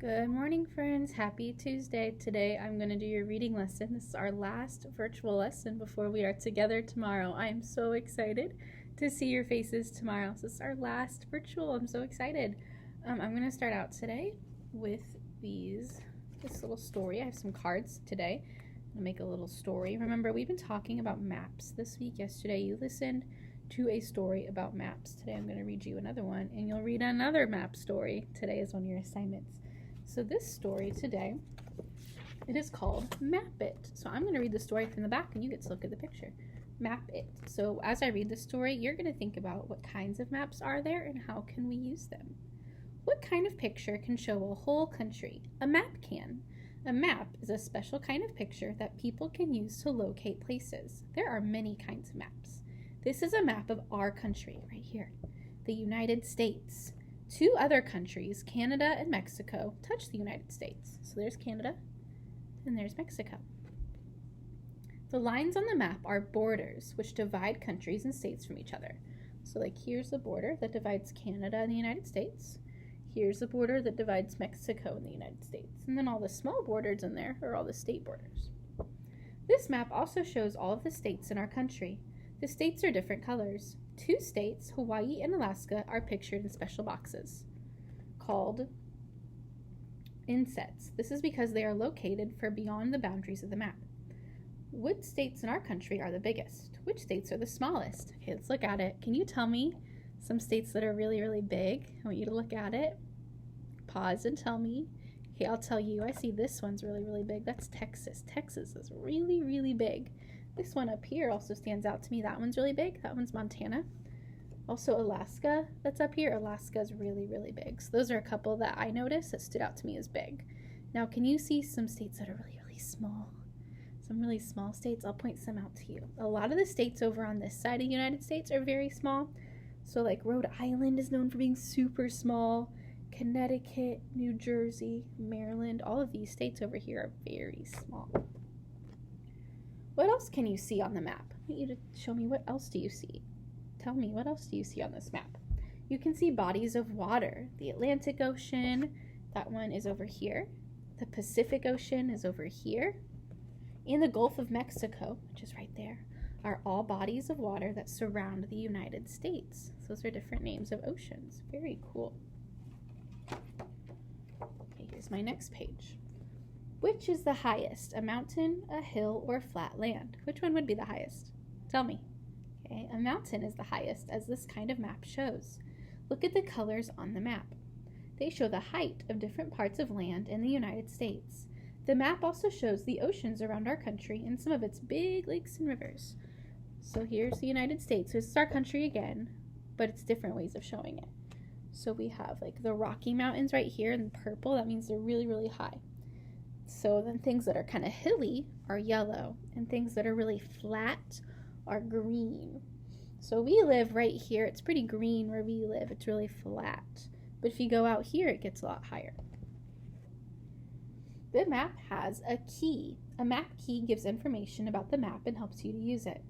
Good morning, friends. Happy Tuesday. Today I'm going to do your reading lesson. This is our last virtual lesson before we are together tomorrow. I am so excited to see your faces tomorrow. This is our last virtual. I'm so excited. I'm going to start out today with this little story. I have some cards today. I'll make a little story. Remember, we've been talking about maps this week. Yesterday you listened to a story about maps. Today I'm going to read you another one, and you'll read another map story. Today is one of your assignments. So this story today, it is called Map It. So I'm going to read the story from the back and you get to look at the picture. Map It. So as I read the story, you're going to think about what kinds of maps are there and how can we use them. What kind of picture can show a whole country? A map can. A map is a special kind of picture that people can use to locate places. There are many kinds of maps. This is a map of our country right here, the United States. Two other countries, Canada and Mexico, touch the United States. So there's Canada and there's Mexico. The lines on the map are borders which divide countries and states from each other. So like here's the border that divides Canada and the United States. Here's the border that divides Mexico and the United States. And then all the small borders in there are all the state borders. This map also shows all of the states in our country. The states are different colors. Two states, Hawaii and Alaska, are pictured in special boxes called insets. This is because they are located far beyond the boundaries of the map. Which states in our country are the biggest? Which states are the smallest? Okay, let's look at it. Can you tell me some states that are really, really big? I want you to look at it. Pause and tell me. Okay, I'll tell you. I see this one's really, really big. That's Texas. Texas is really, really big. This one up here also stands out to me. That one's really big. That one's Montana. Also Alaska, that's up here. Alaska is really, really big. So those are a couple that I noticed that stood out to me as big. Now, can you see some states that are really, really small? Some really small states? I'll point some out to you. A lot of the states over on this side of the United States are very small. So like Rhode Island is known for being super small. Connecticut, New Jersey, Maryland, all of these states over here are very small. What else can you see on the map? I want you to show me, what else do you see? Tell me, what else do you see on this map? You can see bodies of water. The Atlantic Ocean, that one is over here. The Pacific Ocean is over here. And the Gulf of Mexico, which is right there, are all bodies of water that surround the United States. So those are different names of oceans. Very cool. Okay, here's my next page. Which is the highest, a mountain, a hill, or flat land? Which one would be the highest? Tell me. Okay, a mountain is the highest, as this kind of map shows. Look at the colors on the map. They show the height of different parts of land in the United States. The map also shows the oceans around our country and some of its big lakes and rivers. So here's the United States. This is our country again, but it's different ways of showing it. So we have like the Rocky Mountains right here in purple. That means they're really, really high. So then things that are kind of hilly are yellow, and things that are really flat are green. So we live right here. It's pretty green where we live. It's really flat. But if you go out here, it gets a lot higher. The map has a key. A map key gives information about the map and helps you to use it.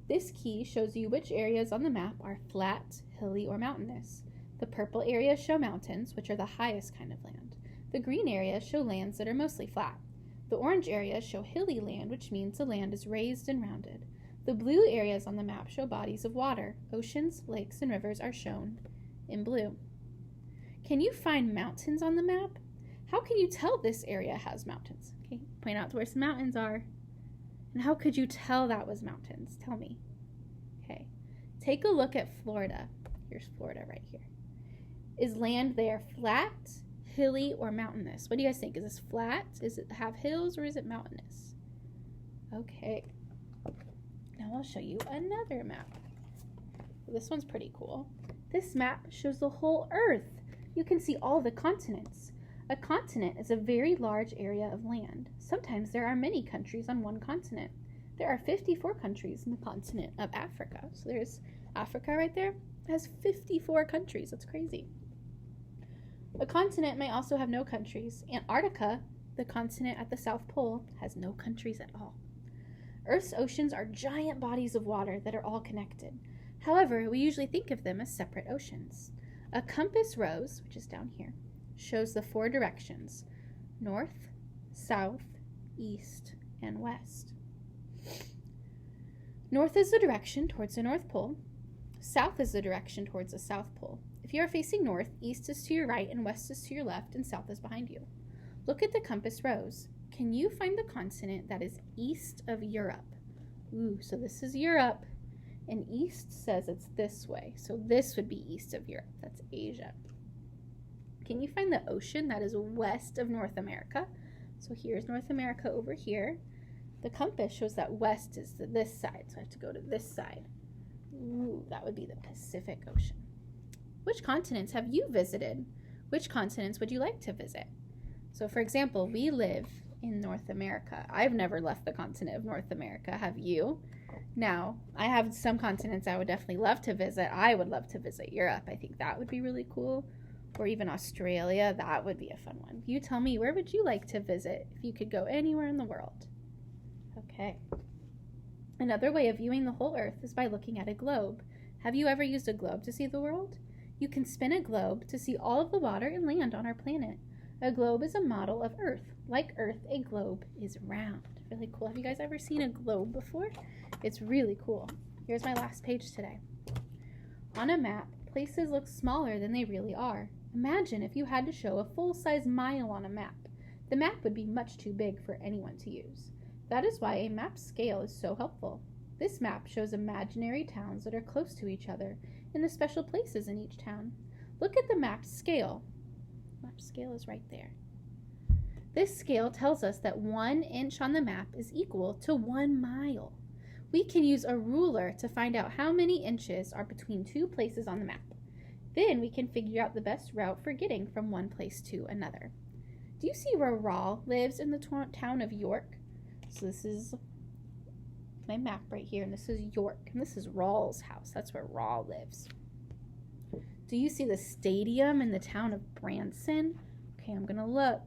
This key shows you which areas on the map are flat, hilly, or mountainous. The purple areas show mountains, which are the highest kind of land. The green areas show lands that are mostly flat. The orange areas show hilly land, which means the land is raised and rounded. The blue areas on the map show bodies of water. Oceans, lakes, and rivers are shown in blue. Can you find mountains on the map? How can you tell this area has mountains? Okay, point out to where some mountains are. And how could you tell that was mountains? Tell me. Okay, take a look at Florida. Here's Florida right here. Is land there flat, hilly, or mountainous? What do you guys think? Is this flat? Does it have hills, or is it mountainous? Okay. Now I'll show you another map. This one's pretty cool. This map shows the whole Earth. You can see all the continents. A continent is a very large area of land. Sometimes there are many countries on one continent. There are 54 countries in the continent of Africa. So there's Africa right there. It has 54 countries. That's crazy. A continent may also have no countries. Antarctica, the continent at the South Pole, has no countries at all. Earth's oceans are giant bodies of water that are all connected. However, we usually think of them as separate oceans. A compass rose, which is down here, shows the 4 directions: north, south, east, and west. North is the direction towards the North Pole. South is the direction towards the South Pole. If you are facing north, east is to your right and west is to your left and south is behind you. Look at the compass rose. Can you find the continent that is east of Europe? Ooh, so this is Europe, and east says it's this way. So this would be east of Europe. That's Asia. Can you find the ocean that is west of North America? So here's North America over here. The compass shows that west is this side, so I have to go to this side. Ooh, that would be the Pacific Ocean. Which continents have you visited? Which continents would you like to visit? So for example, we live in North America. I've never left the continent of North America. Have you? Now, I have some continents I would definitely love to visit. I would love to visit Europe. I think that would be really cool. Or even Australia. That would be a fun one. You tell me, where would you like to visit if you could go anywhere in the world? Okay. Another way of viewing the whole Earth is by looking at a globe. Have you ever used a globe to see the world? You can spin a globe to see all of the water and land on our planet. A globe is a model of Earth. Like Earth, a globe is round. Really cool. Have you guys ever seen a globe before? It's really cool. Here's my last page today. On a map, places look smaller than they really are. Imagine if you had to show a full-size mile on a map. The map would be much too big for anyone to use. That is why a map scale is so helpful. This map shows imaginary towns that are close to each other and the special places in each town. Look at the map scale. Map scale is right there. This scale tells us that 1 inch on the map is equal to 1 mile. We can use a ruler to find out how many inches are between 2 places on the map. Then we can figure out the best route for getting from one place to another. Do you see where Rawl lives in the town of York? So this is my map right here, and this is York, and this is Rawl's house. That's where Rawl lives. Do you see the stadium in the town of Branson? Okay, I'm gonna look.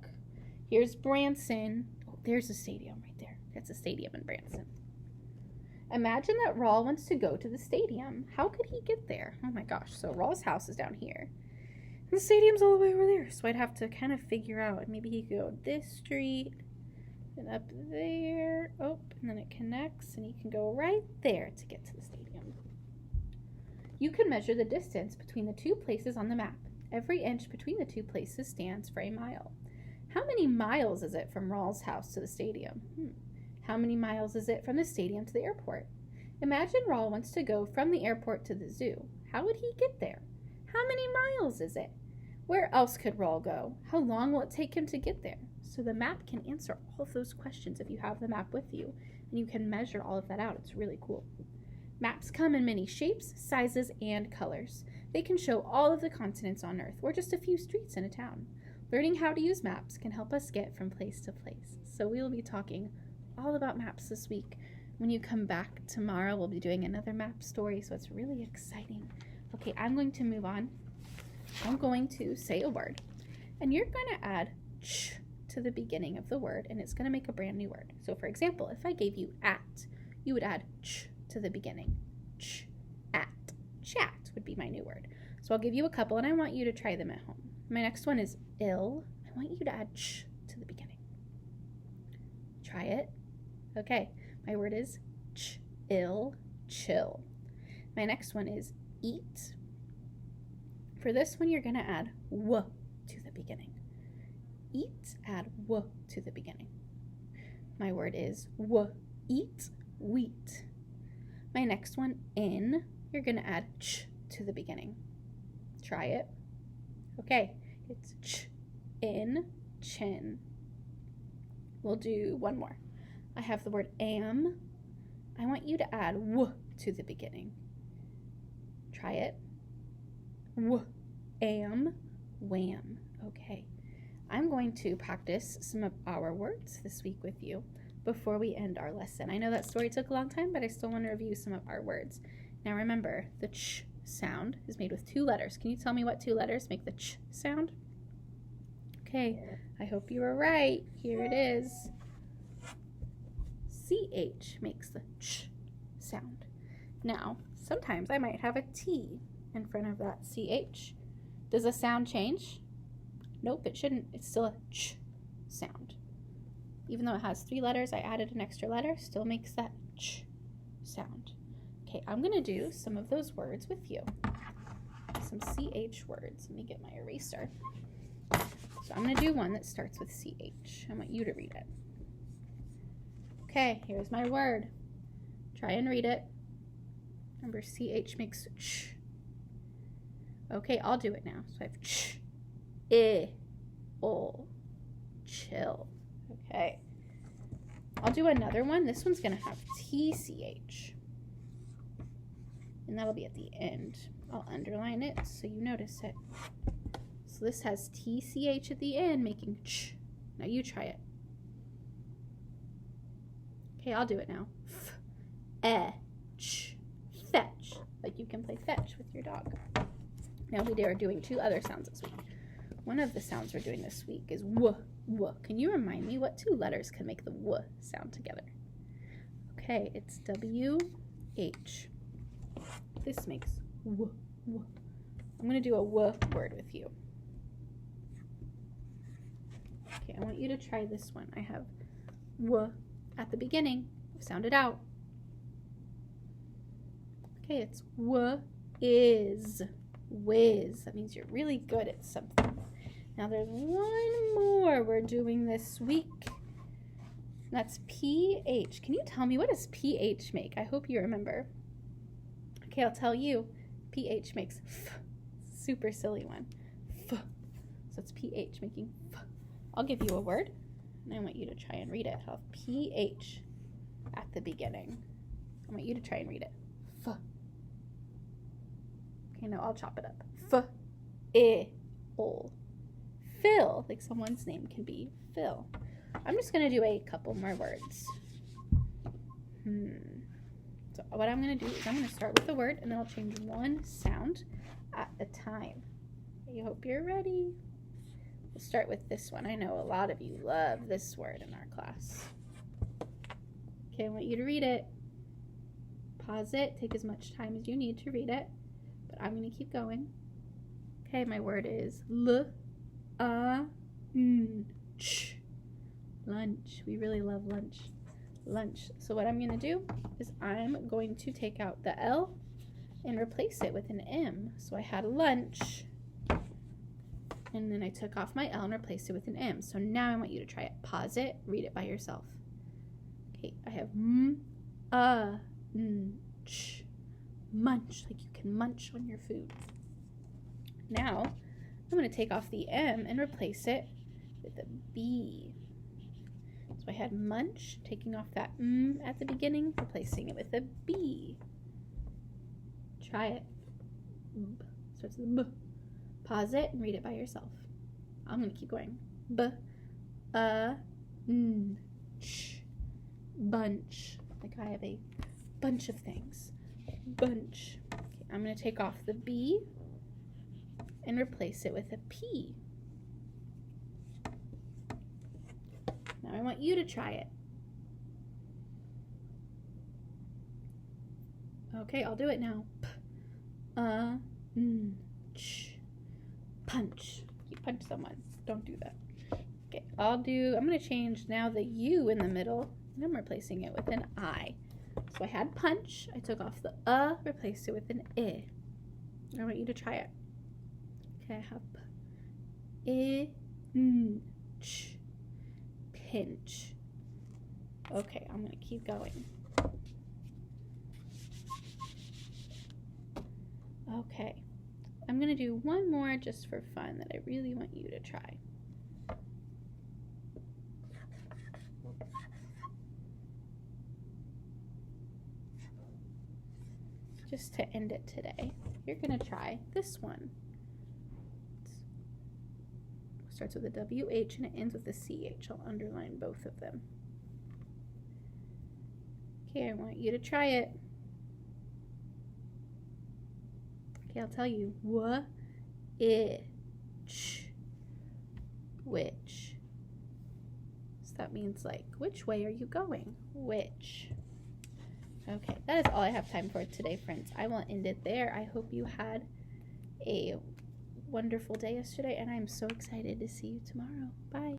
Here's Branson. Oh, there's a stadium right there. That's a stadium in Branson. Imagine that Rawl wants to go to the stadium. How could he get there? Oh my gosh, so Rawl's house is down here. And the stadium's all the way over there, so I'd have to kind of figure out. Maybe he could go this street and up there. Oh, and then it connects, and he can go right there to get to the stadium. You can measure the distance between the 2 places on the map. Every inch between the 2 places stands for a mile. How many miles is it from Rawl's house to the stadium? How many miles is it from the stadium to the airport? Imagine Rawl wants to go from the airport to the zoo. How would he get there? How many miles is it? Where else could Rawl go? How long will it take him to get there? So the map can answer all of those questions if you have the map with you, and you can measure all of that out. It's really cool. Maps come in many shapes, sizes, and colors. They can show all of the continents on Earth, or just a few streets in a town. Learning how to use maps can help us get from place to place. So we will be talking all about maps this week. When you come back tomorrow, we'll be doing another map story, so it's really exciting. Okay, I'm going to move on. I'm going to say a word, and you're going to add ch to the beginning of the word, and it's going to make a brand new word. So for example, if I gave you at, you would add ch to the beginning. Ch, at, chat would be my new word. So I'll give you a couple, and I want you to try them at home. My next one is ill. I want you to add ch to the beginning. Try it. Okay, my word is ch, ill, chill. My next one is eat. For this one, you're going to add w to the beginning. Eat, add w to the beginning. My word is eat, wheat. My next one, in, you're going to add ch to the beginning. Try it. Okay, it's ch, in, chin. We'll do one more. I have the word am. I want you to add w to the beginning. Try it. Am, wham. Okay. I'm going to practice some of our words this week with you before we end our lesson. I know that story took a long time, but I still want to review some of our words. Now remember, the ch sound is made with 2 letters. Can you tell me what 2 letters make the ch sound? Okay, I hope you were right. Here it is. CH makes the ch sound. Now, sometimes I might have a T in front of that CH. Does the sound change? Nope, it shouldn't. It's still a ch sound. Even though it has 3 letters, I added an extra letter, still makes that ch sound. Okay, I'm going to do some of those words with you. Some CH words. Let me get my eraser. So I'm going to do one that starts with CH. I want you to read it. Okay, here's my word. Try and read it. Remember, CH makes ch. Okay, I'll do it now. So I have ch, I, ol, chill. Okay. I'll do another one. This one's going to have TCH. And that'll be at the end. I'll underline it so you notice it. So this has TCH at the end, making ch. Now you try it. Okay, I'll do it now. Ch, fetch. Like you can play fetch with your dog. Now we are doing 2 other sounds this week. One of the sounds we're doing this week is w. Can you remind me what 2 letters can make the w sound together? Okay, it's WH. This makes w. I'm going to do a w word with you. Okay, I want you to try this one. I have w at the beginning. Sound it out. Okay, it's is. Whiz. That means you're really good at something. Now there's one more we're doing this week. That's PH. Can you tell me, what does PH make? I hope you remember. Okay, I'll tell you. PH makes f. Super silly one. F. So it's PH making f. I'll give you a word, and I want you to try and read it. I'll have PH at the beginning. I want you to try and read it. F. Okay, now I'll chop it up. F, I, ol. Phil, like someone's name can be Phil. I'm just going to do a couple more words. So what I'm going to do is I'm going to start with the word, and then I'll change one sound at a time. I hope you're ready. We'll start with this one. I know a lot of you love this word in our class. Okay, I want you to read it. Pause it. Take as much time as you need to read it. But I'm going to keep going. Okay, my word is lunch. Lunch. We really love lunch. Lunch. So what I'm going to do is I'm going to take out the L and replace it with an M. So I had lunch, and then I took off my L and replaced it with an M. So now I want you to try it. Pause it. Read it by yourself. Okay, I have ch. Munch, like you can munch on your food. Now, I'm going to take off the M and replace it with a B. So I had munch, taking off that M at the beginning, replacing it with a B. Try it. Starts with a B. Pause it and read it by yourself. I'm going to keep going. Ch. Bunch. Like I have a bunch of things. Bunch. Okay, I'm going to take off the B and replace it with a P. Now I want you to try it. Okay, I'll do it now. Ch. Punch. You punch someone. Don't do that. Okay, I'm going to change now the U in the middle, and I'm replacing it with an I. So I had punch, I took off the replaced it with an I. I want you to try it. Okay, I have ch. Pinch. Okay, I'm going to keep going. Okay, I'm going to do one more just for fun that I really want you to try. Just to end it today, you're going to try this one. It starts with a WH and it ends with a CH. I'll underline both of them. Okay, I want you to try it. Okay, I'll tell you. Which. So that means like, which way are you going? Which. Okay, that is all I have time for today, friends. I will end it there. I hope you had a wonderful day yesterday, and I'm so excited to see you tomorrow. Bye.